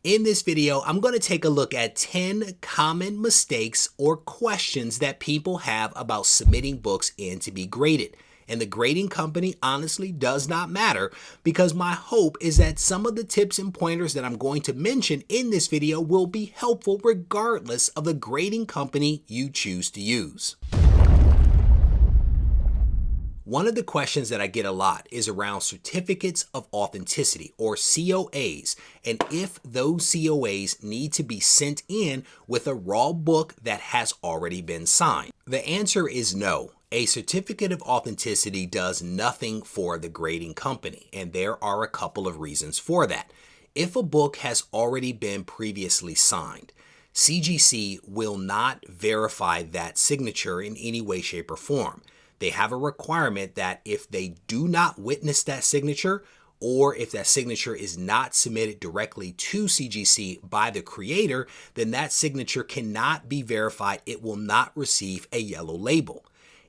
In this video, I'm going to take a look at 10 common mistakes or questions that people have about submitting books in to be graded. And the grading company honestly does not matter, because my hope is that some of the tips and pointers that I'm going to mention in this video will be helpful regardless of the grading company you choose to use. One of the questions that I get a lot is around certificates of authenticity, or COAs, and if those COAs need to be sent in with a raw book that has already been signed. The answer is no. A certificate of authenticity does nothing for the grading company, and there are a couple of reasons for that. If a book has already been previously signed, CGC will not verify that signature in any way, shape, or form. They have a requirement that if they do not witness that signature, or if that signature is not submitted directly to CGC by the creator, then that signature cannot be verified. It will not receive a yellow label.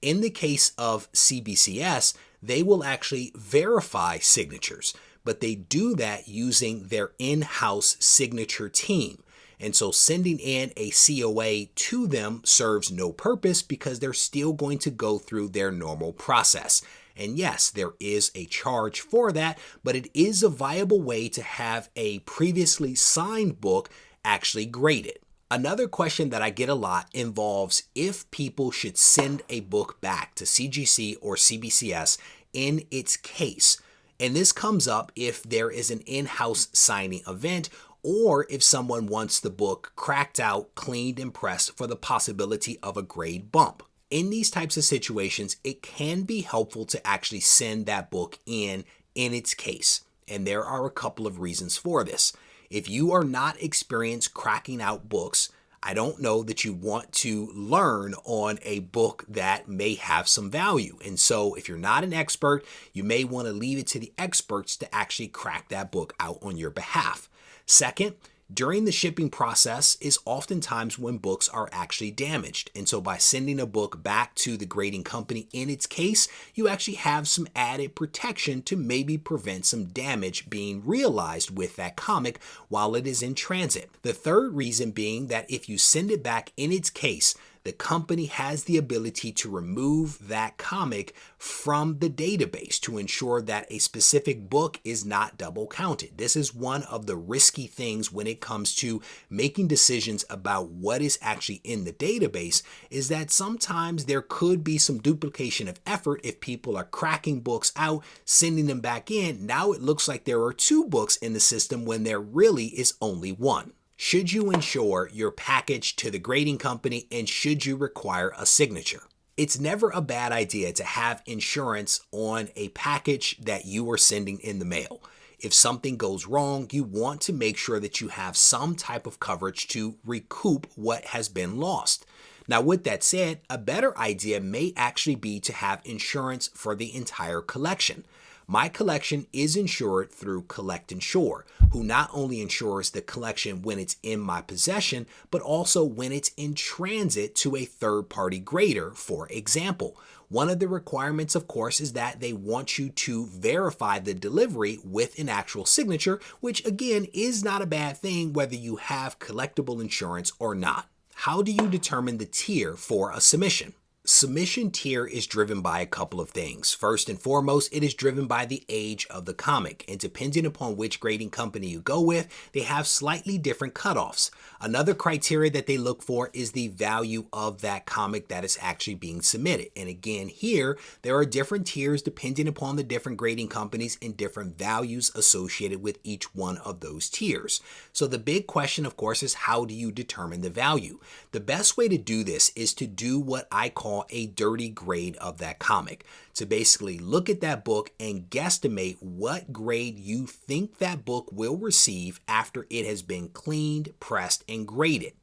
In the case of CBCS, they will actually verify signatures, but they do that using their in-house signature team. And so sending in a COA to them serves no purpose, because they're still going to go through their normal process. And yes, there is a charge for that, but it is a viable way to have a previously signed book actually graded. Another question that I get a lot involves if people should send a book back to CGC or CBCS in its case. And this comes up if there is an in-house signing event, or if someone wants the book cracked out, cleaned, and pressed for the possibility of a grade bump. In these types of situations, it can be helpful to actually send that book in its case. And there are a couple of reasons for this. If you are not experienced cracking out books, I don't know that you want to learn on a book that may have some value. And so if you're not an expert, you may want to leave it to the experts to actually crack that book out on your behalf. Second, during the shipping process is oftentimes when books are actually damaged. And so by sending a book back to the grading company in its case, you actually have some added protection to maybe prevent some damage being realized with that comic while it is in transit. The third reason being that if you send it back in its case, the company has the ability to remove that comic from the database to ensure that a specific book is not double counted. This is one of the risky things when it comes to making decisions about what is actually in the database, is that sometimes there could be some duplication of effort if people are cracking books out, sending them back in. Now it looks like there are two books in the system when there really is only one. Should you insure your package to the grading company, and should you require a signature? It's never a bad idea to have insurance on a package that you are sending in the mail. If something goes wrong, you want to make sure that you have some type of coverage to recoup what has been lost. Now, with that said, a better idea may actually be to have insurance for the entire collection. My collection is insured through Collect Insure, who not only insures the collection when it's in my possession, but also when it's in transit to a third-party grader, for example. One of the requirements, of course, is that they want you to verify the delivery with an actual signature, which again is not a bad thing whether you have collectible insurance or not. How do you determine the tier for a submission? Submission tier is driven by a couple of things. First and foremost, it is driven by the age of the comic, and depending upon which grading company you go with, they have slightly different cutoffs. Another criteria that they look for is the value of that comic that is actually being submitted. And again, here, there are different tiers depending upon the different grading companies and different values associated with each one of those tiers. So the big question, of course, is how do you determine the value? The best way to do this is to do what I call a dirty grade of that comic, to basically look at that book and guesstimate what grade you think that book will receive after it has been cleaned, pressed, and graded.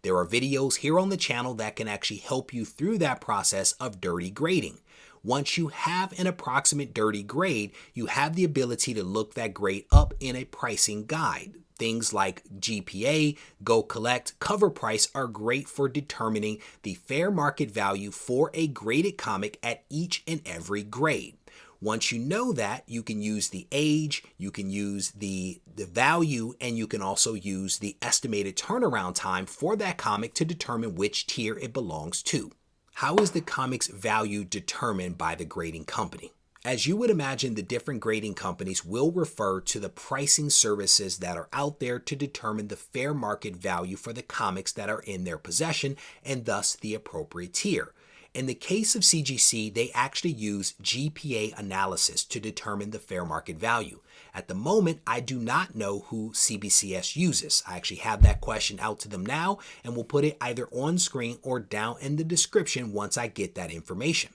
There are videos here on the channel that can actually help you through that process of dirty grading. Once you have an approximate dirty grade, you have the ability to look that grade up in a pricing guide. Things like GPA, Go Collect, Cover Price are great for determining the fair market value for a graded comic at each and every grade. Once you know that, you can use the age, you can use the value, and you can also use the estimated turnaround time for that comic to determine which tier it belongs to. How is the comic's value determined by the grading company? As you would imagine, the different grading companies will refer to the pricing services that are out there to determine the fair market value for the comics that are in their possession and thus the appropriate tier. In the case of CGC, they actually use GPA analysis to determine the fair market value. At the moment, I do not know who CBCS uses. I actually have that question out to them now, and we'll put it either on screen or down in the description once I get that information.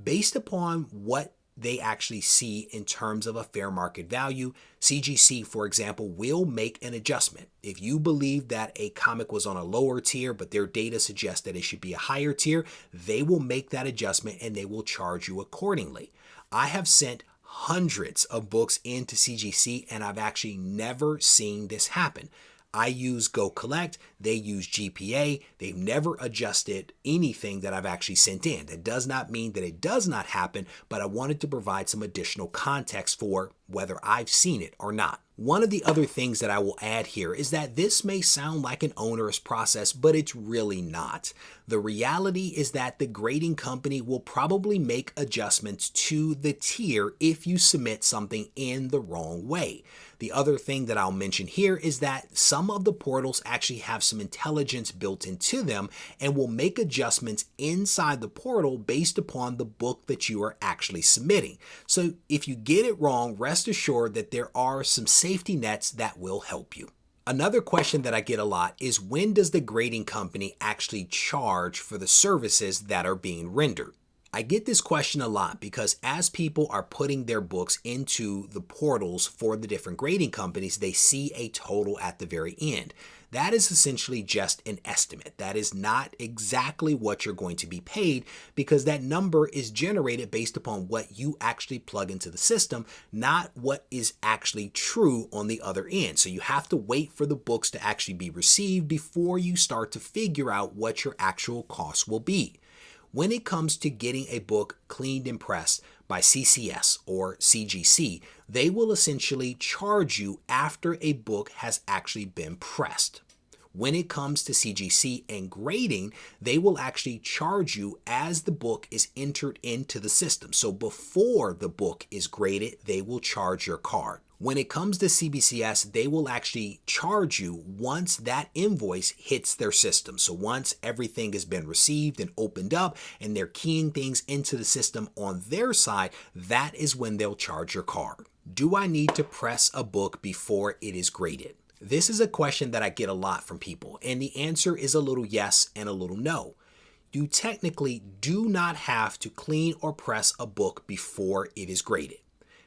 Based upon what they actually see in terms of a fair market value, CGC, for example, will make an adjustment. If you believe that a comic was on a lower tier, but their data suggests that it should be a higher tier, they will make that adjustment and they will charge you accordingly. I have sent hundreds of books into CGC and I've actually never seen this happen. I use Go Collect, they use GPA, they've never adjusted anything that I've actually sent in. That does not mean that it does not happen, but I wanted to provide some additional context for whether I've seen it or not. One of the other things that I will add here is that this may sound like an onerous process, but it's really not. The reality is that the grading company will probably make adjustments to the tier if you submit something in the wrong way. The other thing that I'll mention here is that some of the portals actually have some intelligence built into them and will make adjustments inside the portal based upon the book that you are actually submitting. So if you get it wrong, rest assured that there are some safety nets that will help you. Another question that I get a lot is, when does the grading company actually charge for the services that are being rendered? I get this question a lot because as people are putting their books into the portals for the different grading companies, they see a total at the very end. That is essentially just an estimate. That is not exactly what you're going to be paid because that number is generated based upon what you actually plug into the system, not what is actually true on the other end. So you have to wait for the books to actually be received before you start to figure out what your actual costs will be. When it comes to getting a book cleaned and pressed by CCS or CGC, they will essentially charge you after a book has actually been pressed. When it comes to CGC and grading, they will actually charge you as the book is entered into the system. So before the book is graded, they will charge your card. When it comes to CBCS, they will actually charge you once that invoice hits their system. So once everything has been received and opened up and they're keying things into the system on their side, that is when they'll charge your card. Do I need to press a book before it is graded? This is a question that I get a lot from people, and the answer is a little yes and a little no. You technically do not have to clean or press a book before it is graded.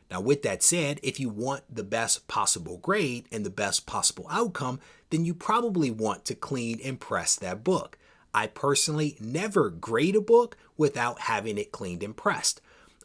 Now, with that said, if you want the best possible grade and the best possible outcome, then you probably want to clean and press that book. I personally never grade a book without having it cleaned and pressed.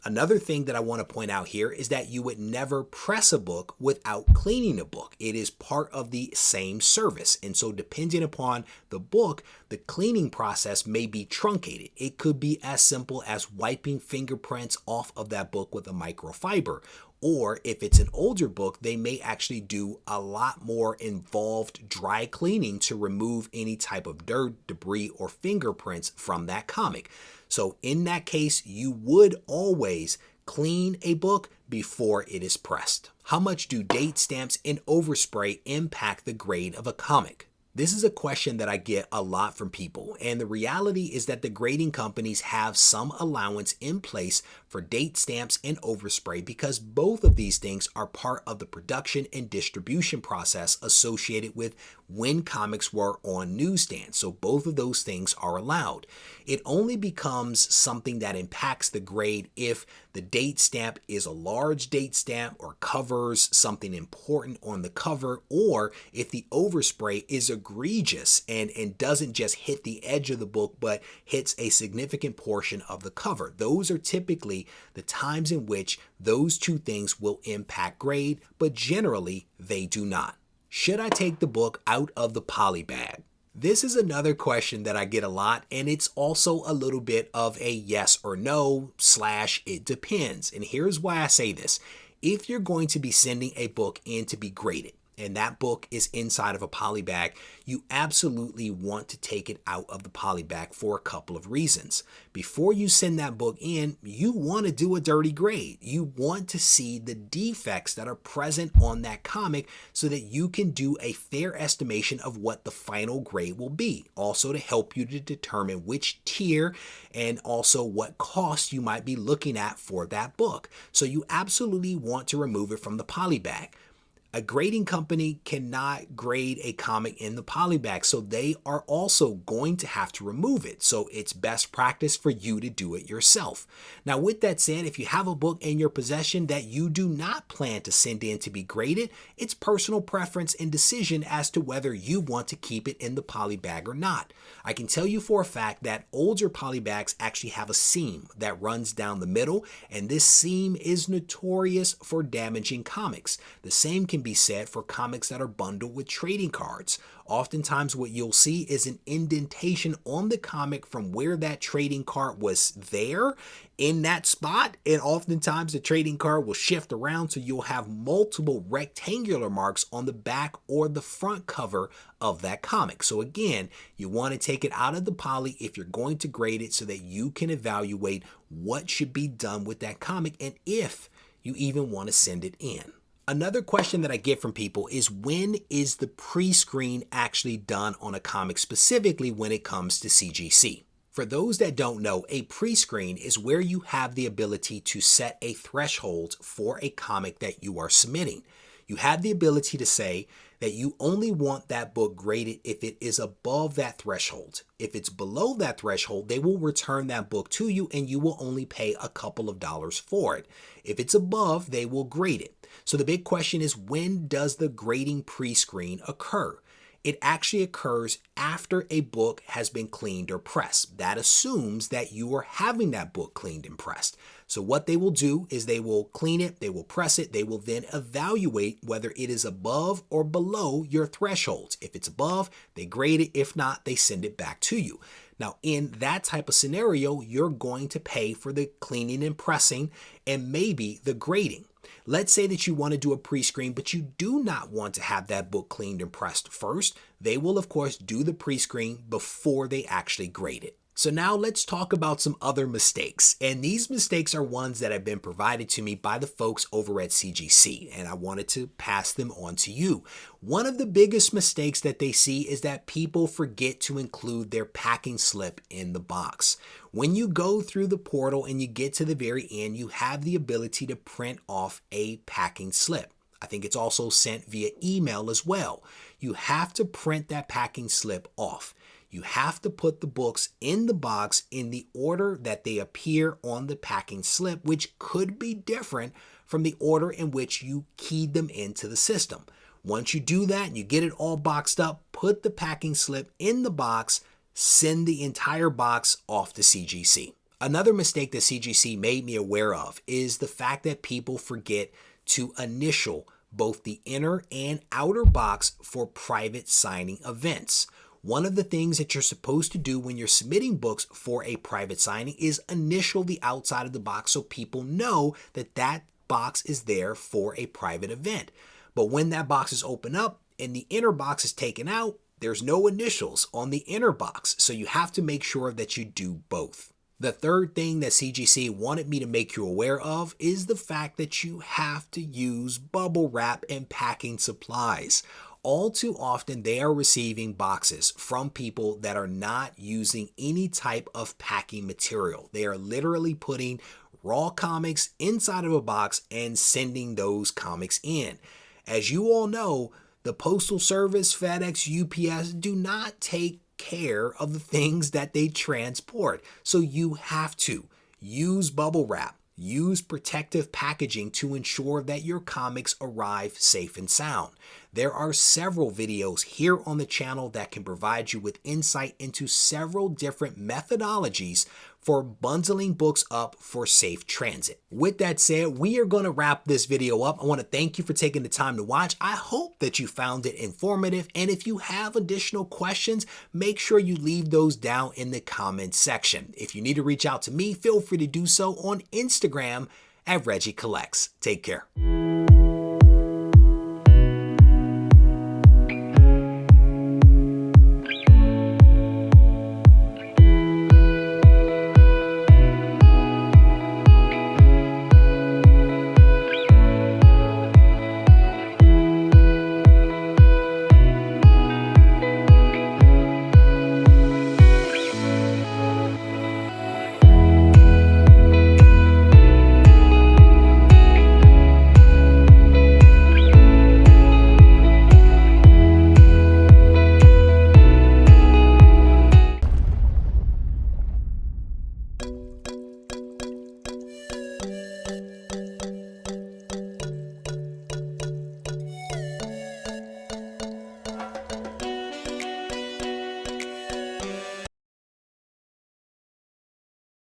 Another thing that I want to point out here is that you would never press a book without cleaning a book. It is part of the same service. And so depending upon the book, the cleaning process may be truncated. It could be as simple as wiping fingerprints off of that book with a microfiber. Or if it's an older book, they may actually do a lot more involved dry cleaning to remove any type of dirt, debris, or fingerprints from that comic. So in that case, you would always clean a book before it is pressed. How much do date stamps and overspray impact the grade of a comic? This is a question that I get a lot from people, and the reality is that the grading companies have some allowance in place for date stamps and overspray because both of these things are part of the production and distribution process associated with when comics were on newsstands. So both of those things are allowed. It only becomes something that impacts the grade if the date stamp is a large date stamp or covers something important on the cover, or if the overspray is egregious and doesn't just hit the edge of the book but hits a significant portion of the cover. Those are typically the times in which those two things will impact grade, but generally they do not. Should I take the book out of the polybag? This is another question that I get a lot, and it's also a little bit of a yes or no / it depends. And here's why I say this. If you're going to be sending a book in to be graded, and that book is inside of a poly bag, you absolutely want to take it out of the poly bag for a couple of reasons. Before you send that book in, you want to do a dirty grade. You want to see the defects that are present on that comic so that you can do a fair estimation of what the final grade will be. Also to help you to determine which tier and also what cost you might be looking at for that book. So you absolutely want to remove it from the poly bag. A grading company cannot grade a comic in the poly bag, so they are also going to have to remove it. So it's best practice for you to do it yourself. Now, with that said, if you have a book in your possession that you do not plan to send in to be graded, it's personal preference and decision as to whether you want to keep it in the poly bag or not. I can tell you for a fact that older poly bags actually have a seam that runs down the middle, and this seam is notorious for damaging comics. The same can be said for comics that are bundled with trading cards. Oftentimes what you'll see is an indentation on the comic from where that trading card was there in that spot, and oftentimes the trading card will shift around so you'll have multiple rectangular marks on the back or the front cover of that comic. So again, you want to take it out of the poly if you're going to grade it so that you can evaluate what should be done with that comic and if you even want to send it in. Another question that I get from people is, when is the pre-screen actually done on a comic, specifically when it comes to CGC? For those that don't know, a pre-screen is where you have the ability to set a threshold for a comic that you are submitting. You have the ability to say that you only want that book graded if it is above that threshold. If it's below that threshold, they will return that book to you and you will only pay a couple of dollars for it. If it's above, they will grade it. So the big question is, when does the grading pre-screen occur? It actually occurs after a book has been cleaned or pressed. That assumes that you are having that book cleaned and pressed. So what they will do is they will clean it, they will press it, they will then evaluate whether it is above or below your thresholds. If it's above, they grade it. If not, they send it back to you. Now, in that type of scenario, you're going to pay for the cleaning and pressing and maybe the grading. Let's say that you want to do a pre-screen, but you do not want to have that book cleaned and pressed first. They will, of course, do the pre-screen before they actually grade it. So now let's talk about some other mistakes. And these mistakes are ones that have been provided to me by the folks over at CGC, and I wanted to pass them on to you. One of the biggest mistakes that they see is that people forget to include their packing slip in the box. When you go through the portal and you get to the very end, you have the ability to print off a packing slip. I think it's also sent via email as well. You have to print that packing slip off. You have to put the books in the box in the order that they appear on the packing slip, which could be different from the order in which you keyed them into the system. Once you do that and you get it all boxed up, put the packing slip in the box, send the entire box off to CGC. Another mistake that CGC made me aware of is the fact that people forget to initial both the inner and outer box for private signing events. One of the things that you're supposed to do when you're submitting books for a private signing is initial the outside of the box so people know that that box is there for a private event. But when that box is opened up and the inner box is taken out, there's no initials on the inner box. So you have to make sure that you do both. The third thing that CGC wanted me to make you aware of is the fact that you have to use bubble wrap and packing supplies. All too often, they are receiving boxes from people that are not using any type of packing material. They are literally putting raw comics inside of a box and sending those comics in. As you all know, the Postal Service, FedEx, UPS do not take care of the things that they transport. So you have to use bubble wrap. Use protective packaging to ensure that your comics arrive safe and sound. There are several videos here on the channel that can provide you with insight into several different methodologies for bundling books up for safe transit. With that said, we are going to wrap this video up. I want to thank you for taking the time to watch. I hope that you found it informative, and if you have additional questions, make sure you leave those down in the comments section. If you need to reach out to me, feel free to do so on Instagram at Regie Collects. Take care.